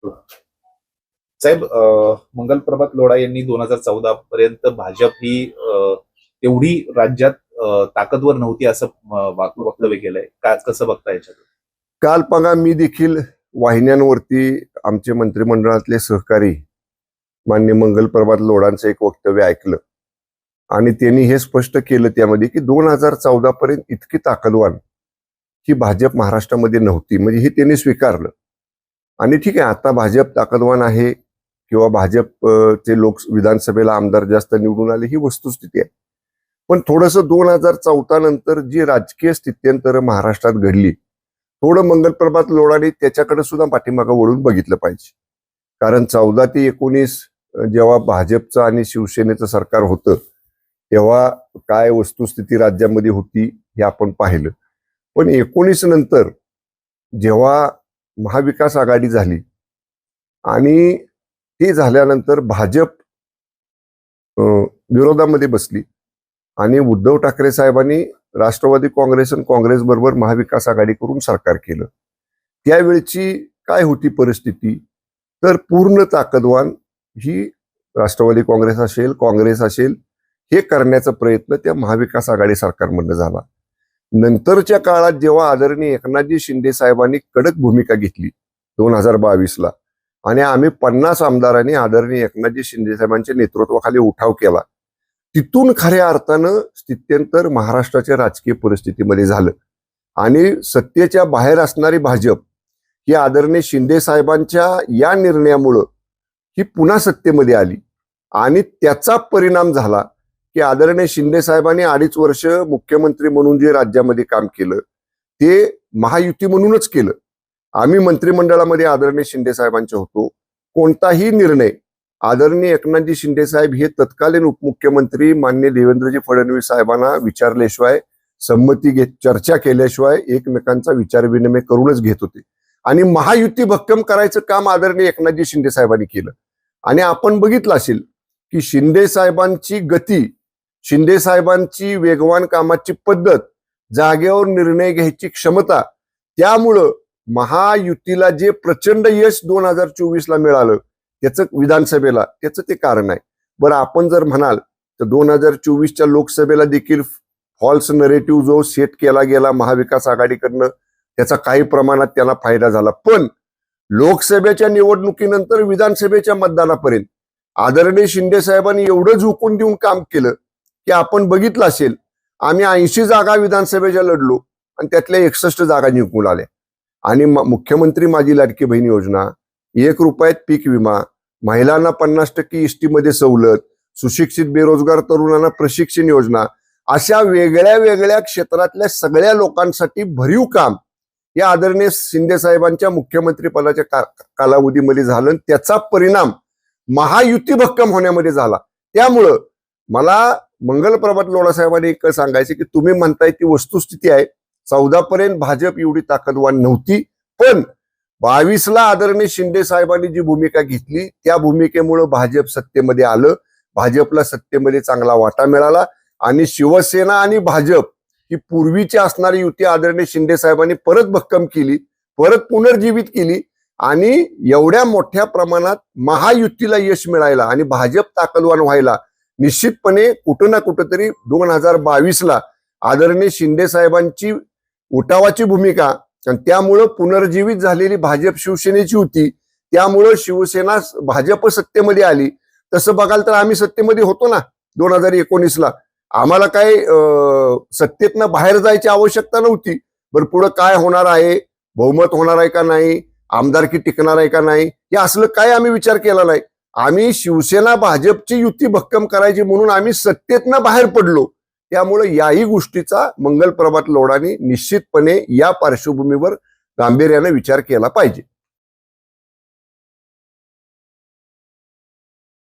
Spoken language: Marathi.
साहेब, मंगलप्रभात लोढा यांनी 2014 पर्यंत भाजप ही तेवढी राज्यात ताकदवर नव्हती असं वक्तव्य केलंय. कसं बघता याच्यात? काल बघा मी देखील वाहिन्यांवरती आमचे मंत्रिमंडळातले सहकारी माननीय मंगलप्रभात लोढांचं एक वक्तव्य ऐकलं आणि त्यांनी हे स्पष्ट केलं त्यामध्ये की 2014 पर्यंत इतकी ताकदवान ही भाजप महाराष्ट्रामध्ये नव्हती. म्हणजे हे त्यांनी स्वीकारलं. आणि ठीक आहे, आता भाजप ताकदवान आहे किंवा भाजपचे लोक विधानसभेला आमदार जास्त निवडून आले ही वस्तुस्थिती आहे. पण थोडंसं 2014 नंतर जी राजकीय स्थित्यंतर महाराष्ट्रात घडली, थोडं मंगलप्रभात लोढांनी त्याच्याकडे सुद्धा पाठीमागं वळून बघितलं पाहिजे. कारण 14 ते 19 जेव्हा भाजपचं आणि शिवसेनेचं सरकार होतं तेव्हा काय वस्तुस्थिती राज्यामध्ये होती हे आपण पाहिलं. पण 19 नंतर जेव्हा महाविकास आघाडी झाली आणि ते झाल्यानंतर भाजप विरोधामध्ये बसली आणि उद्धव ठाकरे साहेबांनी राष्ट्रवादी काँग्रेस आणि काँग्रेस बरोबर महाविकास आघाडी करून सरकार केलं. त्यावेळची काय होती परिस्थिती, तर पूर्ण ताकदवान ही राष्ट्रवादी काँग्रेस असेल काँग्रेस असेल हे करण्याचा प्रयत्न त्या महाविकास आघाडी सरकारमधनं झाला. नंतरच्या काळात जेव्हा आदरणीय एकनाथजी शिंदे साहेबांनी कडक भूमिका घेतली 2022ला आणि आम्ही 50 आमदारांनी आदरणीय एकनाथजी शिंदे साहेबांच्या नेतृत्वाखाली उठाव केला, तिथून खऱ्या अर्थानं स्थित्यंतर महाराष्ट्राच्या राजकीय परिस्थितीमध्ये झालं. आणि सत्तेच्या बाहेर असणारी भाजप ही आदरणीय शिंदे साहेबांच्या या निर्णयामुळं ही पुन्हा सत्तेमध्ये आली आणि त्याचा परिणाम झाला की आदरणीय शिंदे साहेबांनी 2.5 वर्ष मुख्यमंत्री म्हणून जे राज्यामध्ये काम केलं ते महायुती म्हणूनच केलं. आम्ही मंत्रिमंडळामध्ये आदरणीय शिंदे साहेबांचे होतो. कोणताही निर्णय आदरणीय एकनाथजी शिंदे साहेब हे तत्कालीन उपमुख्यमंत्री माननीय देवेंद्रजी फडणवीस साहेबांना विचारल्याशिवाय संमती घेत चर्चा केल्याशिवाय एकमेकांचा विचार विनिमय करूनच घेत होते. आणि महायुती भक्कम करायचं काम आदरणीय एकनाथजी शिंदे साहेबांनी केलं. आणि आपण बघितलं असेल की शिंदे साहेबांची गती, शिंदे साहेबांची वेगवान कामाची पद्धत, जागेवर निर्णय घ्यायची क्षमता, त्यामुळं महायुतीला जे प्रचंड यश 2024ला मिळालं त्याचं विधानसभेला त्याचं ते कारण आहे. बरं, आपण जर म्हणाल तर 2024च्या लोकसभेला देखील फॉल्स नरेटिव्ह जो सेट केला गेला महाविकास आघाडीकडनं त्याचा काही प्रमाणात त्याला फायदा झाला. पण लोकसभेच्या निवडणुकीनंतर विधानसभेच्या मतदानापर्यंत आदरणीय शिंदे साहेबांनी एवढं झुकून देऊन काम केलं की आपण बघितलं असेल आम्ही 80 जागा विधानसभेच्या लढलो आणि त्यातल्या 61 जागा निघून आल्या. आणि मुख्यमंत्री माझी लाडकी बहीण योजना, 1 रुपयात पीक विमा, महिलांना 50% एसटी मध्ये सवलत, सुशिक्षित बेरोजगार तरुणांना प्रशिक्षण योजना, अशा वेगळ्या वेगळ्या क्षेत्रातल्या सगळ्या लोकांसाठी भरीव काम या आदरणीय शिंदे साहेबांच्या मुख्यमंत्री पदाच्या कालावधीमध्ये झालं. त्याचा परिणाम महायुती भक्कम होण्यामध्ये झाला. त्यामुळं मला मंगलप्रभात लोढा साहेबांनी एक सांगायचे की तुम्ही म्हणताय ती वस्तुस्थिती आहे, 14 पर्यंत भाजप एवढी ताकदवान नव्हती. पण 22ला आदरणीय शिंदे साहेबांनी जी भूमिका घेतली त्या भूमिकेमुळे भाजप सत्तेमध्ये आलं, भाजपला सत्तेमध्ये चांगला वाटा मिळाला. आणि शिवसेना आणि भाजप ही पूर्वीची असणारी युती आदरणीय शिंदे साहेबांनी परत भक्कम केली, परत पुनर्जीवित केली आणि एवढ्या मोठ्या प्रमाणात महायुतीला यश मिळायला आणि भाजप ताकदवान व्हायला निश्चितपणे कुठं ना कुठंतरी 2022ला आदरणीय शिंदे साहेबांची उठावाची भूमिका आणि त्यामुळं पुनर्जीवित झालेली भाजप शिवसेनेची होती, त्यामुळं शिवसेना भाजप सत्तेमध्ये आली. तसं बघाल तर आम्ही सत्तेमध्ये होतो ना 2019ला. आम्हाला काय सत्तेतनं बाहेर जायची आवश्यकता नव्हती. बरं, पुढं काय होणार आहे, बहुमत होणार आहे का नाही, आमदारकी टिकणार आहे का नाही, हे असलं काय आम्ही विचार केला नाही. आम्ही शिवसेना भाजपची युती भक्कम करायची म्हणून आम्ही सत्तेतनं बाहेर पडलो. त्यामुळे याही गोष्टीचा मंगलप्रभात लोढांनी निश्चितपणे या पार्श्वभूमीवर गांभीर्याने विचार केला पाहिजे.